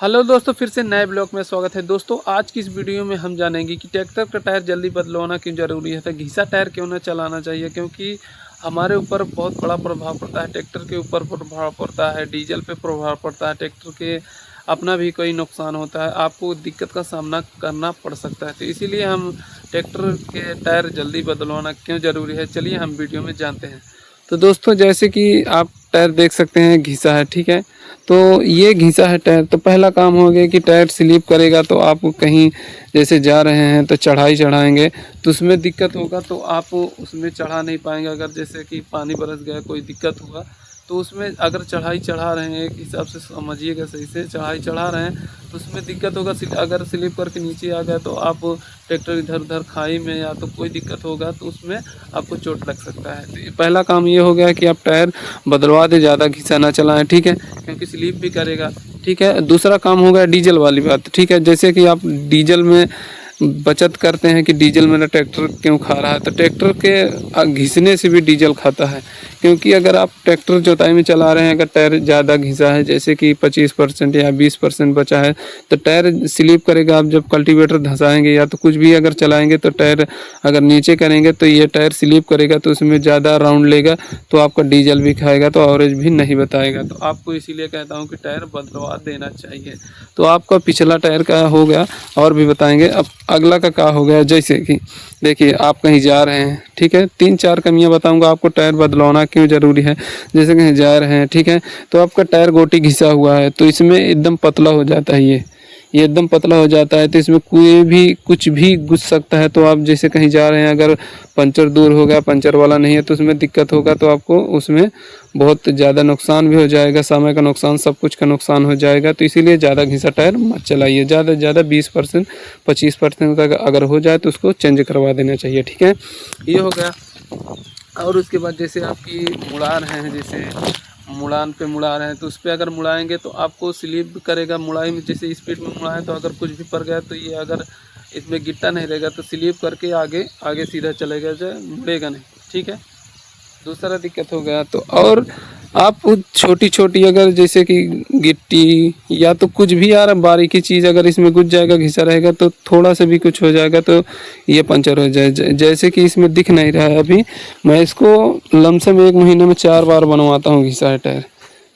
Hello दोस्तों, फिर से नए ब्लॉग में स्वागत है। दोस्तों आज की इस वीडियो में हम जानेंगे कि ट्रैक्टर का टायर जल्दी बदलवाना क्यों ज़रूरी है, तो घिसा टायर क्यों ना चलाना चाहिए, क्योंकि हमारे ऊपर बहुत बड़ा प्रभाव पड़ता है। ट्रैक्टर के ऊपर प्रभाव पड़ता है, डीजल पे प्रभाव पड़ता है, ट्रैक्टर के अपना भी कोई नुकसान होता है, आपको दिक्कत का सामना करना पड़ सकता है। तो इसीलिए हम ट्रैक्टर के टायर जल्दी बदलवाना क्यों ज़रूरी है, चलिए हम वीडियो में जानते हैं। तो दोस्तों जैसे कि आप टायर देख सकते हैं घिसा है, ठीक है। तो ये घिसा है टायर, तो पहला काम हो गया कि टायर स्लिप करेगा तो आप कहीं जैसे जा रहे हैं तो चढ़ाई चढ़ाएंगे तो उसमें दिक्कत होगा, तो आप उसमें चढ़ा नहीं पाएंगे। अगर जैसे कि पानी बरस गया, कोई दिक्कत हुआ, तो उसमें अगर चढ़ाई चढ़ा रहे हैं, एक हिसाब से समझिएगा, सही से चढ़ाई चढ़ा रहे हैं तो उसमें दिक्कत होगा। अगर स्लिप करके नीचे आ गया तो आप ट्रैक्टर इधर उधर खाई में या तो कोई दिक्कत होगा, तो उसमें आपको चोट लग सकता है। तो पहला काम ये हो गया कि आप टायर बदलवा दें, ज़्यादा घिसा ना चलाएं, ठीक है, क्योंकि स्लिप भी करेगा, ठीक है। दूसरा काम हो गया डीजल वाली बात, ठीक है। जैसे कि आप डीजल में बचत करते हैं कि डीजल मेरा ट्रैक्टर क्यों खा रहा है, तो ट्रैक्टर के घिसने से भी डीजल खाता है। क्योंकि अगर आप ट्रैक्टर जोताई में चला रहे हैं, अगर टायर ज़्यादा घिसा है, जैसे कि 25% या 20% बचा है, तो टायर स्लिप करेगा। आप जब कल्टीवेटर धंसाएंगे या तो कुछ भी अगर चलाएंगे तो टायर अगर नीचे करेंगे तो ये टायर स्लिप करेगा, तो उसमें ज़्यादा राउंड लेगा, तो आपका डीजल भी खाएगा, तो एवरेज भी नहीं बताएगा। तो आपको इसीलिए कहता हूँ कि टायर बदलवा देना चाहिए। तो आपका पिछला टायर का हो गया, और भी बताएंगे। अब अगला का क्या हो गया, जैसे कि देखिए आप कहीं जा रहे हैं, ठीक है। 3-4 कमियां बताऊंगा आपको टायर बदलवाना क्यों ज़रूरी है। जैसे कहीं जा रहे हैं, ठीक है, तो आपका टायर गोटी घिसा हुआ है, तो इसमें एकदम पतला हो जाता है, ये एकदम पतला हो जाता है, तो इसमें कोई भी कुछ भी घुस सकता है। तो आप जैसे कहीं जा रहे हैं, अगर पंचर दूर हो गया, पंचर वाला नहीं है, तो उसमें दिक्कत होगा, तो आपको उसमें बहुत ज़्यादा नुकसान भी हो जाएगा, समय का नुकसान, सब कुछ का नुकसान हो जाएगा। तो इसीलिए ज़्यादा घिसा टायर मत चलाइए। ज़्यादा से ज़्यादा 20% 25% तक अगर हो जाए तो उसको चेंज करवा देना चाहिए, ठीक है। ये हो गया। और उसके बाद जैसे आपकी मुड़ा रहे हैं, जैसे मुड़ान पे मुड़ा रहे हैं, तो उस पर अगर मुड़ाएंगे तो आपको स्लिप करेगा। मुड़ाई में जैसे स्पीड में मुड़ाएं तो अगर कुछ भी पड़ गया तो ये अगर इसमें गिट्टा नहीं रहेगा तो स्लिप करके आगे आगे सीधा चलेगा, जो मुड़ेगा नहीं, ठीक है। दूसरा दिक्कत हो गया। तो और आप छोटी छोटी अगर जैसे कि गिट्टी या तो कुछ भी यार बारीकी चीज़ अगर इसमें घुस जाएगा, घिसा रहेगा, तो थोड़ा सा भी कुछ हो जाएगा तो ये पंचर हो जाए। जैसे कि इसमें दिख नहीं रहा है अभी, मैं इसको लमसम 1 महीने में 4 बार बनवाता हूँ घिसा है टायर।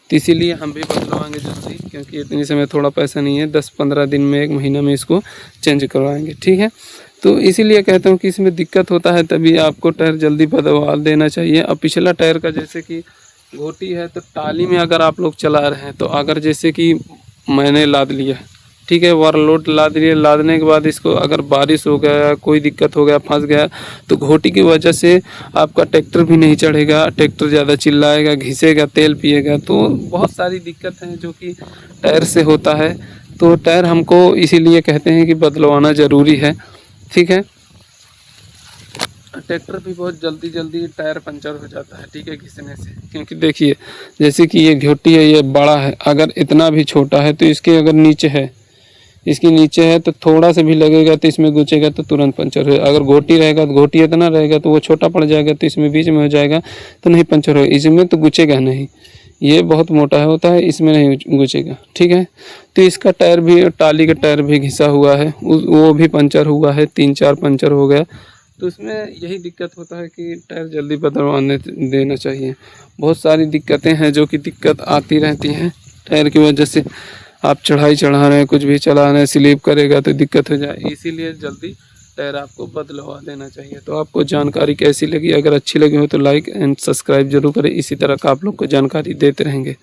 तो इसीलिए हम भी बदलवाएंगे जल्दी, क्योंकि इतनी समय थोड़ा पैसा नहीं है, 10-15 दिन में 1 महीना में इसको चेंज करवाएंगे, ठीक है। तो इसीलिए कहता हूँ कि इसमें दिक्कत होता है, तभी आपको टायर जल्दी बदलवा देना चाहिए। अब पिछला टायर का जैसे कि घोटी है, तो टाली में अगर आप लोग चला रहे हैं, तो अगर जैसे कि मैंने लाद लिया, ठीक है, ओवरलोड लाद लिया, लादने के बाद इसको अगर बारिश हो गया, कोई दिक्कत हो गया, फंस गया, तो घोटी की वजह से आपका ट्रैक्टर भी नहीं चढ़ेगा, ट्रैक्टर ज़्यादा चिल्लाएगा, घिसेगा, तेल पिएगा। तो बहुत सारी दिक्कत हैं जो कि टायर से होता है। तो टायर हमको इसीलिए कहते हैं कि बदलवाना ज़रूरी है, ठीक है। ट्रैक्टर भी बहुत जल्दी जल्दी टायर पंचर हो जाता है, ठीक है, घिसने से। क्योंकि देखिए जैसे कि ये घोटी है, ये बड़ा है, अगर इतना भी छोटा है तो इसके अगर नीचे है, इसके नीचे है, तो थोड़ा सा भी लगेगा तो इसमें गुचेगा तो तुरंत पंचर हो। अगर घोटी रहेगा तो घोटी इतना रहेगा तो वो छोटा पड़ जाएगा, तो इसमें बीच में हो जाएगा तो नहीं पंचर हो। इसमें तो गुचेगा नहीं, ये बहुत मोटा होता है, इसमें नहीं गुचेगा, ठीक है। तो इसका टायर भी, टाली का टायर भी घिसा हुआ है, वो भी पंचर हुआ है, 3-4 पंचर हो गया। तो इसमें यही दिक्कत होता है कि टायर जल्दी बदलवाने देना चाहिए। बहुत सारी दिक्कतें हैं जो कि दिक्कत आती रहती हैं टायर की वजह से। आप चढ़ाई चढ़ा रहे हैं, कुछ भी चला रहे हैं, स्लिप करेगा तो दिक्कत हो जाए, इसीलिए जल्दी टायर आपको बदलवा देना चाहिए। तो आपको जानकारी कैसी लगी, अगर अच्छी लगी हो तो लाइक एंड सब्सक्राइब जरूर करें। इसी तरह का आप लोग को जानकारी देते रहेंगे।